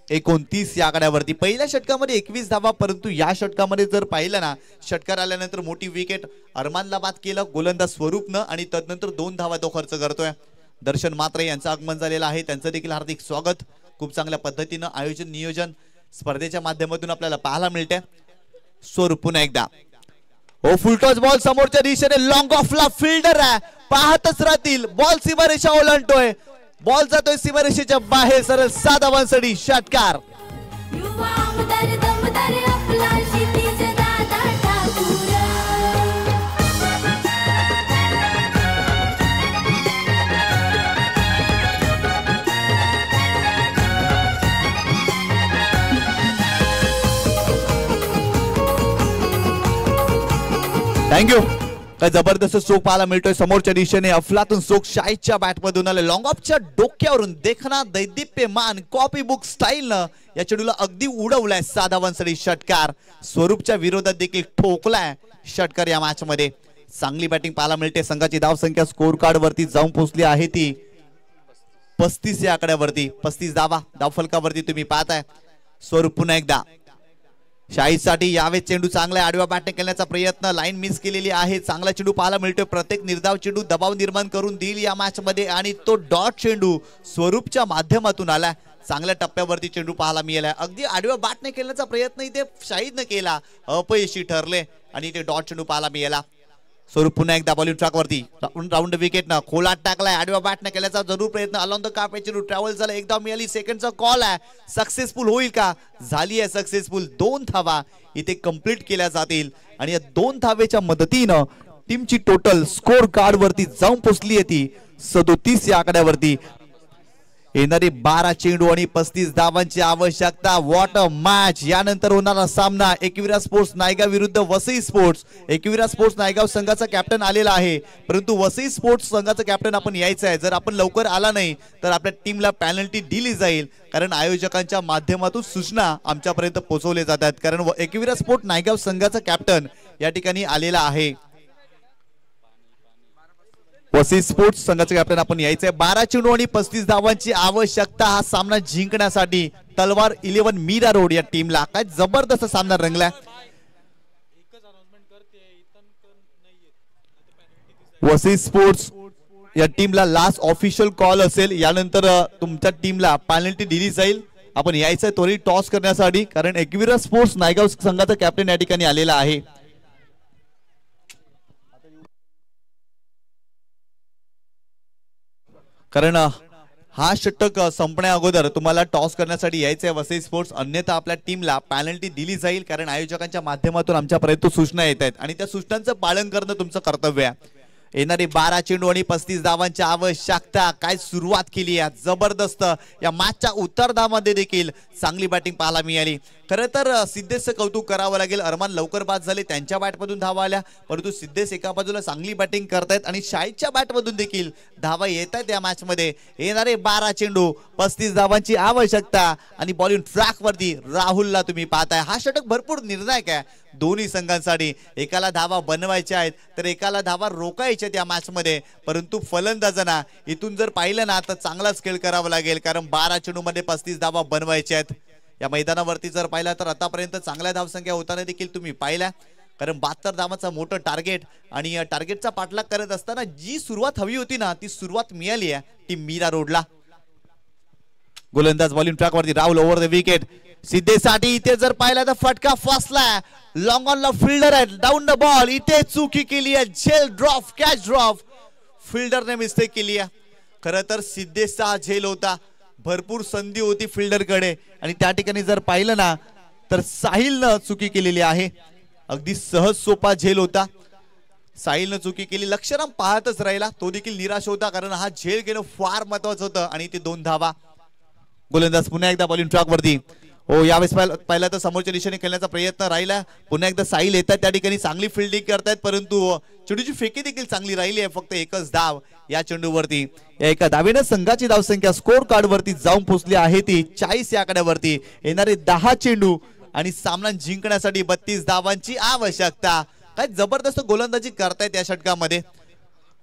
29 या आकड्यावरती. पहिल्या षटकामध्ये 21 धावा, परंतु या षटकामध्ये जर पाहिलं ना, षटकार आल्यानंतर मोठी विकेट अरमानला बाद केलं गोलंदाज स्वरूपनं आणि तदनंतर 2 धावा तो खर्च करतोय. दर्शन मात्रे यांचं आगमन झालेलं आहे, त्यांचं देखील हार्दिक स्वागत. खूप चांगल्या पद्धतीनं आयोजन नियोजन स्पर्धेच्या माध्यमातून आपल्याला पाहायला मिळते. स्वरूप पुन्हा एकदा ओ फुलटॉस बॉल समोरच्या दिशेने, लॉंग ऑफला फिल्डर आहे, पाहतच राहतील. बॉल सीमारेषा ओलांडतोय, बॉल जातोय सीमारेषेच्या बाहेर, सरळ 7 धावांसाठी षटकार. थँक्यू. काय जबरदस्त स्ट्रोक पाहायला मिळतोय समोरच्या दिशेने. अफलातून स्ट्रोक शाहीदच्या बॅट मधून आले. लॉंग ऑफच्या डोक्यावरून देखना दैदिप्यमान कॉपी बुक स्टाईलनं या चेंडूला अगदी उडवलाय. 6 धावांसाठी षटकार. स्वरूपच्या विरोधात देखील ठोकलाय षटकार या मॅच मध्ये. चांगली बॅटिंग पाहायला मिळते. संघाची धावसंख्या स्कोर कार्ड वरती जाऊन पोहोचली आहे ती 35 या आकड्यावरती. 35 धावा धावफलकावरती तुम्ही पाहताय. स्वरूप पुन्हा एकदा शाहीदसाठी यावेळेस चेंडू चांगला आडव्या बॅटने खेळण्याचा प्रयत्न. लाईन मिस केलेली आहे. चांगला चेंडू पाहायला मिळतोय. प्रत्येक निर्धाव चेंडू दबाव निर्माण करून देईल या मॅच मध्ये आणि तो डॉट चेंडू स्वरूपच्या माध्यमातून आला. चांगल्या टप्प्यावरती चेंडू पाहायला मिळाला. अगदी आडव्या बॅटने खेळण्याचा प्रयत्न इथे शाहीदनं केला. अपयशी ठरले आणि इथे डॉट चेंडू पाहायला मिळाला. स्वरूप पुन्हा एकदा बॉलिंग ट्रॅक वरती राऊंड विकेट न खोलात टाकलाय. आडव्या बॅटने केल्याचा जरूर प्रयत्न. अलॉंग द काप चेंडू ट्रॅव्हल झाला. एकदा मिळाली. सेकंडचा कॉल आहे. सक्सेसफुल होईल का? झाली आहे सक्सेसफुल. 2 धावा इथे कंप्लीट केल्या जातील आणि या 2 धावेच्या मदतीनं टीमची टोटल स्कोर कार्ड वरती जाऊन पोहोचली आहे ती 37 या आकड्यावरती. येणारे 12 चेंडू आणि 35 धावांची आवश्यकता. What a match. यानंतर होणारा सामना एकविरा स्पोर्ट्स नायगाव विरुद्ध वसई स्पोर्ट्स. एकविरा स्पोर्ट्स नायगाव संघाचा कॅप्टन आलेला आहे परंतु वसई स्पोर्ट्स संघाचा कॅप्टन आपण यायचं आहे. जर आपण लवकर आला नाही तर आपल्या टीमला पेनल्टी दिली जाईल कारण आयोजकांच्या माध्यमातून सूचना आमच्यापर्यंत पोहोचवल्या जातात. कारण एकविरा स्पोर्ट्स नायगाव संघाचा कॅप्टन या ठिकाणी आलेला आहे. वसई स्पोर्ट्स संघाचे कॅप्टन आपण यायचंय. 12 चेंडू आणि 35 धावांची आवश्यकता हा सामना जिंकण्यासाठी. तलवार 11 मीरा रोड या टीमला. काय जबरदस्त सामना रंगलाय. वसई स्पोर्ट्स या टीमला लास्ट ऑफिशियल कॉल असेल. यानंतर तुमच्या टीमला पेनल्टी दिली जाईल. आपण यायचंय त्वरित टॉस करण्यासाठी कारण एकविरा स्पोर्ट्स नायगाव संघाचा कॅप्टन या ठिकाणी आलेला आहे. कारण हा षटक संपण्या अगोदर तुम्हाला टॉस करण्यासाठी यायचंय वसई स्पोर्ट्स. अन्यथा आपल्या टीमला पेनल्टी दिली जाईल कारण आयोजकांच्या माध्यमातून आमच्यापर्यंत सूचना येत आहेत आणि त्या सूचनांचं पालन करणं तुमचं कर्तव्य आहे. येणारी 12 चेंडू आणि 35 धावांची आवश्यकता. काय सुरुवात केली आहे जबरदस्त. या मॅचच्या उत्तरार्धामध्ये देखील चांगली बॅटिंग पाहायला मिळाली. खरं तर सिद्धेशचं कौतुक करावं लागेल. अरमान लवकर बाद झाले. त्यांच्या बॅटमधून धावा आल्या परंतु सिद्धेश एका बाजूला चांगली बॅटिंग करतायत आणि शाहीदच्या बॅटमधून देखील धावा येत आहेत या मॅच मध्ये. येणारे 12 चेंडू 35 धावांची आवश्यकता आणि बॉलिंग ट्रॅक वरती राहुलला तुम्ही पाहताय. हा षटक भरपूर निर्णायक आहे दोन्ही संघांसाठी. एकाला धावा बनवायच्या आहेत तर एकाला धावा रोखायच्या या मॅच मध्ये. परंतु फलंदाजांना इथून जर पाहिलं ना तर चांगलाच खेळ करावा लागेल कारण 12 चेंडू मध्ये 35 धावा बनवायच्या आहेत. या मैदानावरती जर पाहिला तर आतापर्यंत चांगल्या धावसंख्या होताना देखील तुम्ही पाहिल्या कारण 72 धावांचं मोठं टार्गेट आणि या टार्गेटचा पाठलाग करत असताना जी सुरुवात हवी होती ना ती सुरुवात मिळाली आहे टीम मीरा रोडला. गोलंदाज बॉलिंग ट्रॅक वरती राहुल ओव्हर द विकेट. सिद्धेसाठी इथे जर पाहिला तर फटका फसला. लॉंग ऑन ला फिल्डर आहे. Down the ball. इथे चुकी केली आहे. झेल ड्रॉप कॅच ड्रॉप. फिल्डरने मिस्टेक केली आहे. खरं तर सिद्धेशचा हा झेल होता. भरपूर संधी होती फिल्डरकडे आणि त्या ठिकाणी जर पाहिलं ना तर साहिलनं चुकी केलेली आहे. अगदी सहज सोपा झेल होता. साहिलनं चुकी केली. लक्षराम पाहतच राहिला. तो देखील निराश होता कारण हा झेल घेणं फार महत्वाचं होतं आणि ते 2 धावा. गोलंदाज पुन्हा एकदा बॉलिंग ट्रॅक वरती. हो यावेळेस पहिला तर समोरच्या दिशेने खेळण्याचा प्रयत्न राहिला. पुन्हा एकदा साहिल येतात त्या ठिकाणी चांगली फिल्डिंग करतायत परंतु चेंडूची फेकी देखील चांगली राहिली आहे. फक्त एकच धाव या चेंडूवरती. या एका धावेनं संघाची धावसंख्या स्कोर कार्ड वरती जाऊन पोहोचली आहे ती 40 या आकड्यावरती. येणारे 10 चेंडू आणि सामना जिंकण्यासाठी 32 धावांची आवश्यकता. काय जबरदस्त गोलंदाजी करतायत या षटकामध्ये.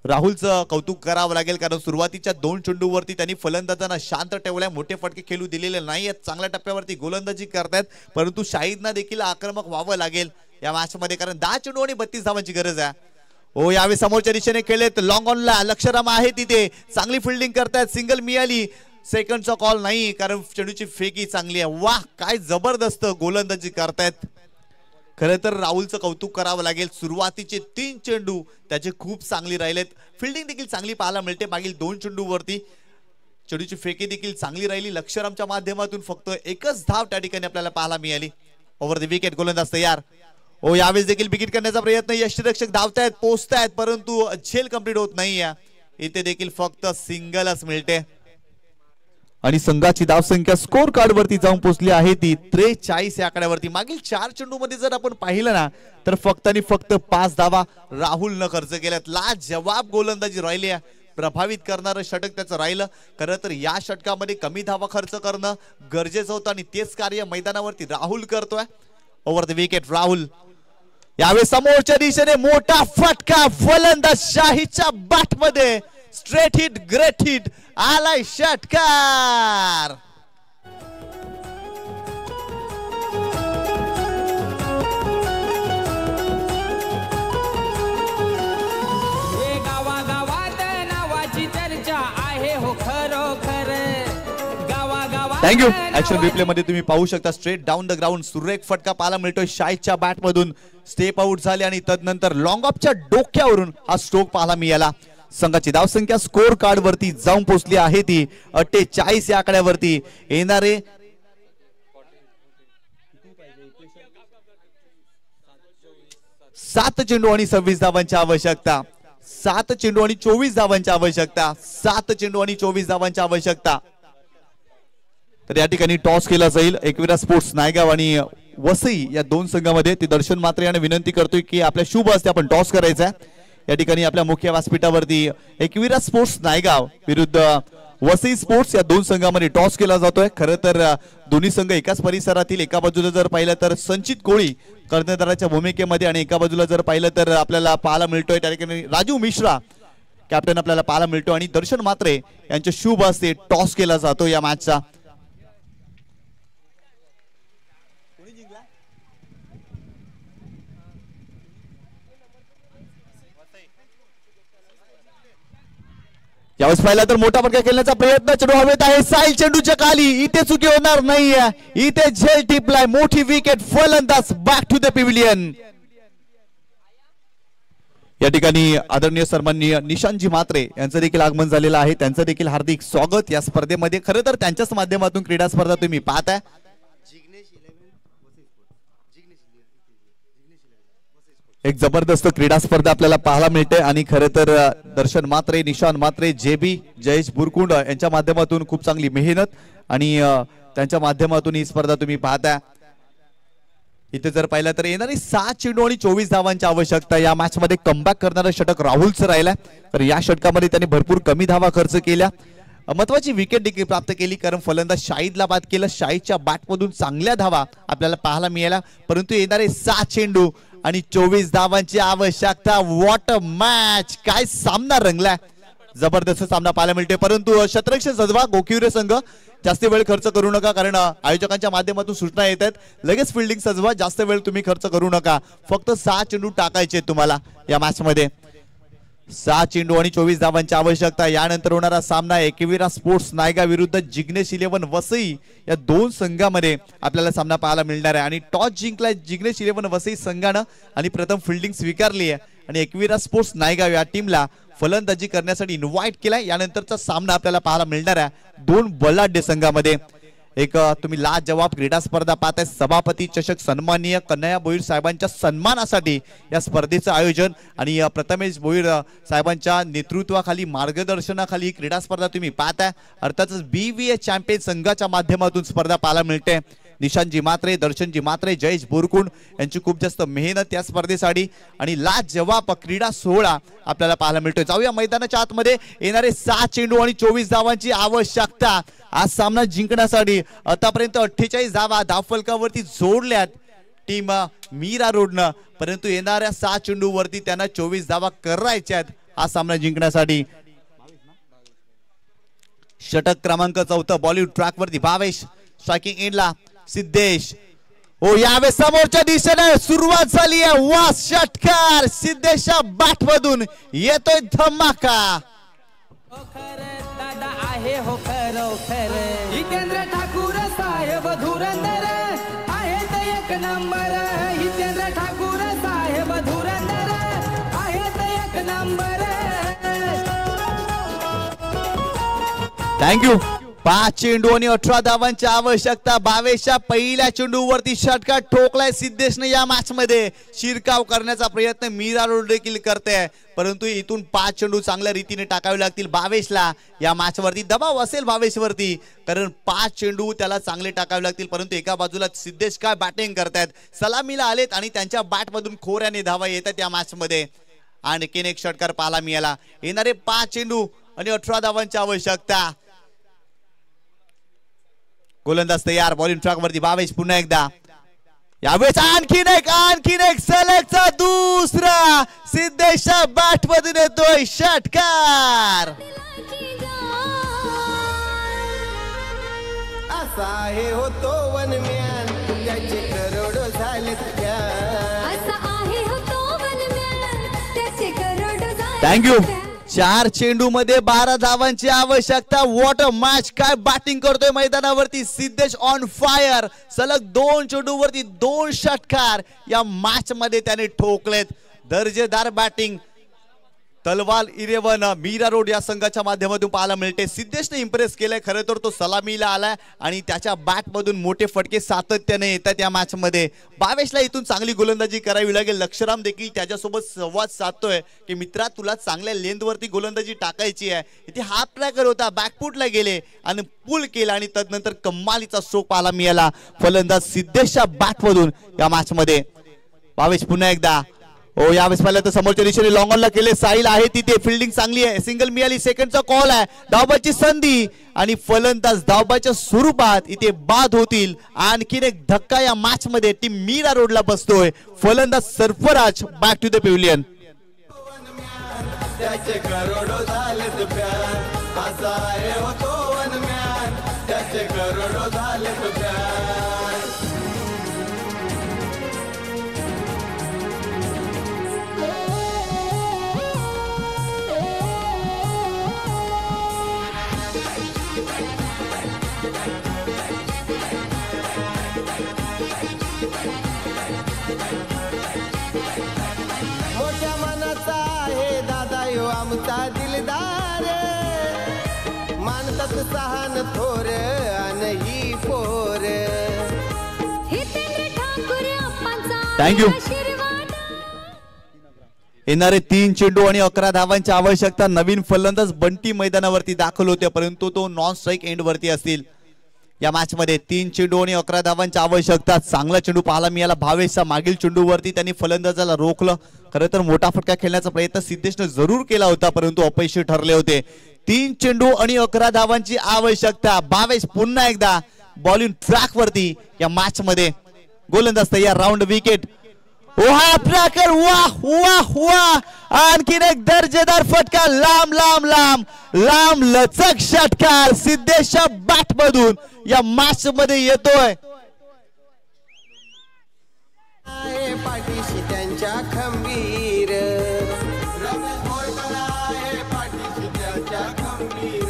राहुलचं कौतुक करावं लागेल कारण सुरुवातीच्या 2 चेंडूवरती त्यांनी फलंदाजांना शांत ठेवलाय. मोठे फटके खेळू दिलेले नाही आहेत. चांगल्या टप्प्यावरती गोलंदाजी करतायत परंतु शाहीदना देखील आक्रमक व्हावं लागेल या मॅच मध्ये कारण 10 चेंडू आणि 32 धावांची गरज आहे. हो यावेळी समोरच्या दिशेने खेळलेत. लॉंग ऑनला लक्षराम आहे तिथे. चांगली फिल्डिंग करतायत. सिंगल मिळाली. सेकंडचा कॉल नाही कारण चेंडूची फेकी चांगली आहे. वाह काय जबरदस्त गोलंदाजी करतायत. खरं तर राहुलचं कौतुक करावं लागेल. सुरुवातीचे 3 चेंडू त्याचे खूप चांगली राहिलेत. फिल्डिंग देखील चांगली पाहायला मिळते. मागील 2 चेंडूवरती चेंडूची फेकी देखील चांगली राहिली. लक्षरामच्या माध्यमातून फक्त एकच धाव त्या ठिकाणी आपल्याला पाहायला मिळाली. Over the wicket. गोलंदाज तयार. हो यावेळेस देखील विकेट करण्याचा प्रयत्न. यष्टीरक्षक धावतायत पोहोचतायत परंतु झेल कंप्लीट होत नाहीये. इथे देखील फक्त सिंगलच मिळते. आणि संघाची धावसंख्या स्कोर कार्ड वरती जाऊन पोहोचली आहे ती 43 या आकड्यावरती. मागील 4 चेंडूमध्ये जर आपण पाहिलं ना तर फक्त आणि फक्त 5 धावा राहुलनं खर्च केल्यात. लाजवाब गोलंदाजी राहिली आहे, प्रभावित करणारं षटक त्याचं राहिलं. खरं तर या षटकामध्ये कमी धावा खर्च करणं गरजेचं होतं आणि तेच कार्य मैदानावरती राहुल करतोय. Over the wicket Rahul. यावेळी समोरच्या दिशेने मोठा फटका, फलंदाज शाहीच्या बॅट मध्ये स्ट्रेट हिट, ग्रेट हिट, आलाय षटकार. थँक्यू. ऍक्शन रिप्ले मध्ये तुम्ही पाहू शकता स्ट्रेट डाऊन द ग्राउंड सुरेख फटका पाहायला मिळतोय. शाहीच्या बॅट मधून स्टेप आउट झाले आणि तदनंतर लॉंग ऑफच्या डोक्यावरून हा स्ट्रोक पाहायला मिळाला. संघाची धावसंख्या स्कोर कार्ड वरती जाऊन पोहोचली आहे ती 48 या आकड्यावरती. येणारे 7 चेंडू आणि 26 धावांची आवश्यकता. 7 चेंडू आणि 24 धावांची आवश्यकता. 7 चेंडू आणि 24 धावांची आवश्यकता. तर या ठिकाणी टॉस केला जाईल. एकविरा स्पोर्ट्स नायगाव आणि वसई या दोन संघामध्ये. ते दर्शन मात्रे यांना विनंती करतोय की आपल्या शुभ हस्ते आपण टॉस करायचा आहे. या ठिकाणी आपल्या मुख्य व्यासपीठावरती एकविरा स्पोर्ट्स नायगाव विरुद्ध वसई स्पोर्ट्स या दोन संघामध्ये टॉस केला जातोय. खरं तर दोन्ही संघ एकाच परिसरातील. एका बाजूला जर पाहिलं तर संचित कोळी कर्णधाराच्या भूमिकेमध्ये आणि एका बाजूला जर पाहिलं तर आपल्याला पाहायला मिळतोय त्या ठिकाणी राजू मिश्रा कॅप्टन आपल्याला पाहायला मिळतो आणि दर्शन मात्रे यांच्या शुभ हस्ते टॉस केला जातो या मॅचचा. यावेळेस पाहिला तर मोठा फटका खेळण्याचा प्रयत्न चेंडू हवेत आहे. साईल चेंडूच्या खाली, इथे चुकी होणार नाहीये. इथे झेल टिपलाय. मोठी विकेट, फलंदाज बॅक टू द पिव्हिलियन. या ठिकाणी आदरणीय सन्माननीय निशांतजी म्हात्रे यांचं देखील आगमन झालेलं आहे. त्यांचं देखील हार्दिक स्वागत या स्पर्धेमध्ये. खरं तर त्यांच्याच माध्यमातून क्रीडा स्पर्धा तुम्ही पाहताय. एक जबरदस्त क्रीडा स्पर्धा आपल्याला पाहायला मिळते आणि खरं तर दर्शन मात्रे, निशांत म्हात्रे, जेबी, जयेश बुरकुंड यांच्या माध्यमातून खूप चांगली मेहनत आणि त्यांच्या माध्यमातून ही स्पर्धा तुम्ही पाहताय. इथे जर पाहिलं तर येणारी 7 चेंडू आणि 24 धावांची आवश्यकता. या मॅच मध्ये कमबॅक करणारं षटक राहुलचं राहिलं. तर या षटकामध्ये त्यांनी भरपूर कमी धावा खर्च केल्या. महत्वाची विकेट देखील प्राप्त केली कारण फलंदाज शाहिदला बाद केलं. शाहिदच्या बॅटमधून चांगल्या धावा आपल्याला पाहायला मिळाल्या. परंतु येणारे 7 चेंडू आणि 24 धावांची आवश्यकता. व्हॉट अ मॅच, काय सामना रंगलाय. जबरदस्त सामना पाहायला मिळते. परंतु शतरक्षण सजवा गोकिवरे संघ जास्त वेळ खर्च करू नका कारण आयोजकांच्या माध्यमातून सूचना येत आहेत. लगेच फिल्डिंग सजवा, जास्त वेळ तुम्ही खर्च करू नका. फक्त 6 चेंडू टाकायचे तुम्हाला या मॅच मध्ये. 6 चेंडू आणि 24 धावांची आवश्यकता. यानंतर होणारा सामना एकविरा स्पोर्ट्स नायगाव विरुद्ध जिग्नेश 11 वसई या दोन संघामध्ये आपल्याला सामना पाहायला मिळणार आहे. आणि टॉस जिंकलाय जिग्नेश 11 वसई संघानं आणि प्रथम फिल्डिंग स्वीकारली आहे आणि एकविरा स्पोर्ट्स नायगाव या टीमला फलंदाजी करण्यासाठी इन्व्हाइट केलाय. यानंतरचा सामना आपल्याला पाहायला मिळणार आहे दोन बलाढ्य संघामध्ये. एक तुम्ही लाजवाब क्रीडा स्पर्धा पाहताय. सभापती चषक सन्माननीय कन्हैया भोईर साहेबांच्या सन्मानासाठी या स्पर्धेचं आयोजन आणि प्रथमेश भोईर साहेबांच्या नेतृत्वाखाली मार्गदर्शनाखाली ही क्रीडा स्पर्धा तुम्ही पाहताय. अर्थातच BVA चॅम्पियन संघाच्या माध्यमातून स्पर्धा पाहायला मिळते. निशांतजी म्हात्रे, दर्शनजी म्हात्रे, जयेश बोरकुंड यांची खूप जास्त मेहनत या स्पर्धेसाठी आणि लाजवाब क्रीडा सोहळा आपल्याला पाहायला मिळतोय. जाऊया मैदानाच्या आतमध्ये. येणारे 7 चेंडू आणि 24 धावांची आवश्यकता आज सामना जिंकण्यासाठी. आतापर्यंत 48 धावा धावफलकावरती जोडल्यात टीम मीरा रोडनं. परंतु येणाऱ्या 7 चेंडू वरती त्यांना 24 धावा करायच्यात हा सामना जिंकण्यासाठी. षटक क्रमांक 4 बॉलिवूड ट्रॅक वरती भावेश. स्ट्रायकिंग एंडला सिद्धेश. हो यावेळेस समोरच्या दिशेने सुरुवात झाली आहे. वा षटकार सिद्धेशच्या बॅट मधून येतोय धमाका. दादा आहे हो खरोखर. हितेंद्र ठाकूर साहेब धुरंधर आहेत एक नंबर. हितेंद्र ठाकूर साहेब धुरंधर आहेत एक नंबर. थँक्यू. 5 चेंडू आणि 18 धावांची आवश्यकता. 22च्या पहिल्या चेंडूवरती षटकार ठोकलाय सिद्धेशने. या मॅच मध्ये शिरकाव करण्याचा प्रयत्न मीरा रोड देखील करते, परंतु इथून 5 चेंडू चांगल्या रीतीने टाकावे लागतील 22ला. या मॅच वरती दबाव असेल 22 वरती, कारण 5 चेंडू त्याला चांगले टाकावे लागतील. परंतु एका बाजूला सिद्धेश काय बॅटिंग करतायत, सलामीला आलेत आणि त्यांच्या बॅट मधून खोऱ्याने धावा येतात या मॅच मध्ये. आणखीन एक षटकार पाहायला मिळाला. येणारे 5 चेंडू आणि 18 धावांची आवश्यकता. गोलंदाज तयार. बॉलिंग ट्रॅक वरती 22 पुन्हा एकदा. यावेळेस आणखीन एक सलगचा दुसरा सिद्धेशच्या बॅट मधून येतोय षटकार. असा आहे होतो वनम्यान, त्याचे करोडो झाले थँक्यू. 4 चेंडू मध्ये 12 धावांची आवश्यकता. What a match. काय बॅटिंग करतोय मैदानावरती सिद्धेश. On fire. सलग 2 चेंडूवरती 2 षटकार या मॅच मध्ये त्याने ठोकलेत. दर्जेदार बॅटिंग तलवार 11 मीरा रोड या संघाच्या माध्यमातून पाहायला मिळते. सिद्धेशने इम्प्रेस केलंय. खरं तर तो सलामीला आलाय आणि त्याच्या बॅट मधून मोठे फटके सातत्याने येतात या मॅच मध्ये. 22ला इथून चांगली गोलंदाजी करावी लागेल. लक्षराम देखील त्याच्यासोबत संवाद साधतोय की मित्रा तुला चांगल्या लेंथ वरती गोलंदाजी टाकायची आहे. इथे हाफ ट्रॅकर होता, बॅकफुटला गेले आणि पुल केला आणि तदनंतर कमालीचा स्ट्रोक पाहायला मिळाला फलंदाज सिद्धेशच्या बॅट मधून या मॅच मध्ये. 22 पुन्हा एकदा. हो यावेळेस पाहिलं तर समोरच्या दिशेने लॉंग ऑनला केले. साहिल आहे तिथे. फिल्डिंग चांगली आहे. सिंगल मिळाली. सेकंडचा कॉल आहे. धावबाची संधी आणि फलंदाज धावबाच्या स्वरूपात इथे बाद होतील. आणखीन एक धक्का या मॅच मध्ये टीम मीरा रोडला बसतोय. फलंदाज Sarfaraz back to the pavilion. त्याचे करोडो झालेत प्यार. असा आहे होतो वनम्यान, त्याचे करोडो झालेत प्यार. मोठ्या मनाचा आहे दादा यो आमचा दिलदार. मानतात सहान थोर आणि ही पोर. थँक्यू. येणारे 3 चेंडू आणि 11 धावांची आवश्यकता. नवीन फलंदाज बंटी मैदानावरती दाखल होते, परंतु तो नॉन स्ट्राईक एंड वरती असतील. या मॅच मध्ये 3 चेंडू आणि 11 धावांची आवश्यकता. चांगला चेंडू पाहायला मिळाला 22चा. मागील चेंडूवरती त्यांनी फलंदाजाला रोखलं. खरं तर मोठा फटका खेळण्याचा प्रयत्न सिद्धेशने जरूर केला होता, परंतु अपयशी ठरले होते. 3 चेंडू आणि 11 धावांची आवश्यकता. 22 पुन्हा एकदा बॉलिंग ट्रॅक वरती या मॅच मध्ये. गोलंदाज तयार. Round wicket. वाह प्रकार. वाह वाह वाह. आणखीन एक दर्जेदार फटका. लांब लांब लांब लांब लचक षटकार सिद्धेशच्या बॅट मधून या मॅच मध्ये येतोय. पाठीशी त्यांच्या खंबीर. पाठीशी त्याच्या खंबीर.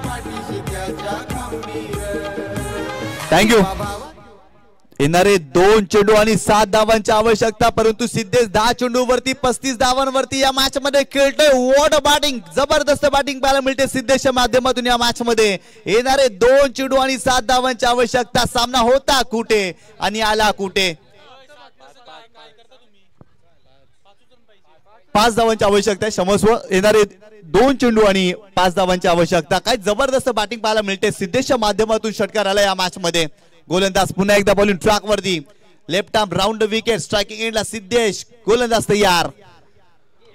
पाठीशी त्याच्या खंबीर. थँक्यू. येणारे 2 चेंडू आणि 7 धावांची आवश्यकता, परंतु सिद्धेश 10 चेंडूवरती 35 धावांवरती या मॅच मध्ये खेळतोय. What batting. जबरदस्त बॅटिंग पाहायला मिळते सिद्धेशच्या माध्यमातून या मॅच मध्ये. येणारे 2 चेंडू आणि 7 धावांची आवश्यकता. सामना होता कुठे आणि आला कुठे. 5 धावांची आवश्यकता आहे. क्षमस्व. येणारे 2 चेंडू आणि 5 धावांची आवश्यकता. काय जबरदस्त बॅटिंग पाहायला मिळते सिद्धेशच्या माध्यमातून. षटकार आला या मॅच मध्ये. गोलंदाज पुन्हा एकदा बॉलिंग ट्रॅक वरती. Left arm round wicket. Striking एंडला सिद्धेश. गोलंदाज तयार.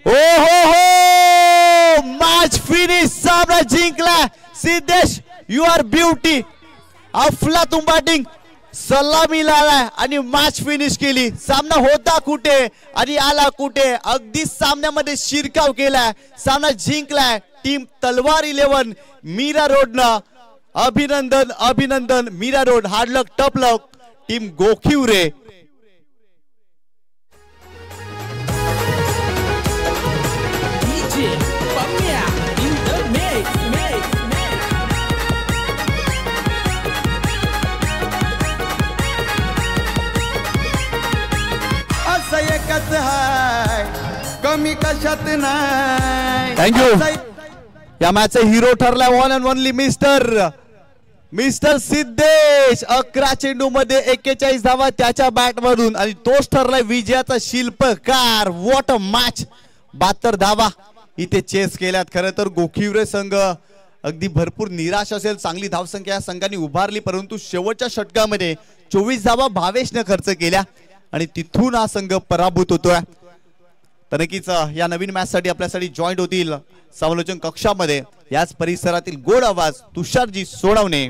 ओ हो हो. Match finish. सामना जिंकला सिद्धेश. You are beauty. अफलातून बॅटिंग. सलामीला आलाय आणि मॅच फिनिश केली. सामना होता कुठे आणि आला कुठे. अगदी सामन्यामध्ये शिरकाव केलाय. सामना जिंकलाय टीम तलवार 11 मीरा रोडनं. अभिनंदन अभिनंदन मीरा रोड. हार्ड लक टफ लक टीम गोखिवरे. असं एकच हाय कमी कशात नाही. थँक्यू. या मॅचचा हिरो ठरला one and only mister Siddhesh. 11 चेंडू मध्ये 41 धावा त्याच्या बॅट मधून आणि तोच ठरलाय विजयाचा शिल्पकार. What a match. 72 धावा इथे चेस केल्यात. खरं तर गोखिवरे संघ अगदी भरपूर निराश असेल, चांगली धावसंख्या या संघाने उभारली, परंतु शेवटच्या षटकामध्ये 24 धावा भावेशने खर्च केल्या आणि तिथून हा संघ पराभूत होतोय. तर नक्कीच या नवीन मॅच साठी आपल्यासाठी जॉईंट होतील समालोचन कक्षामध्ये याच परिसरातील गोड आवाज तुषारजी सोडवणे.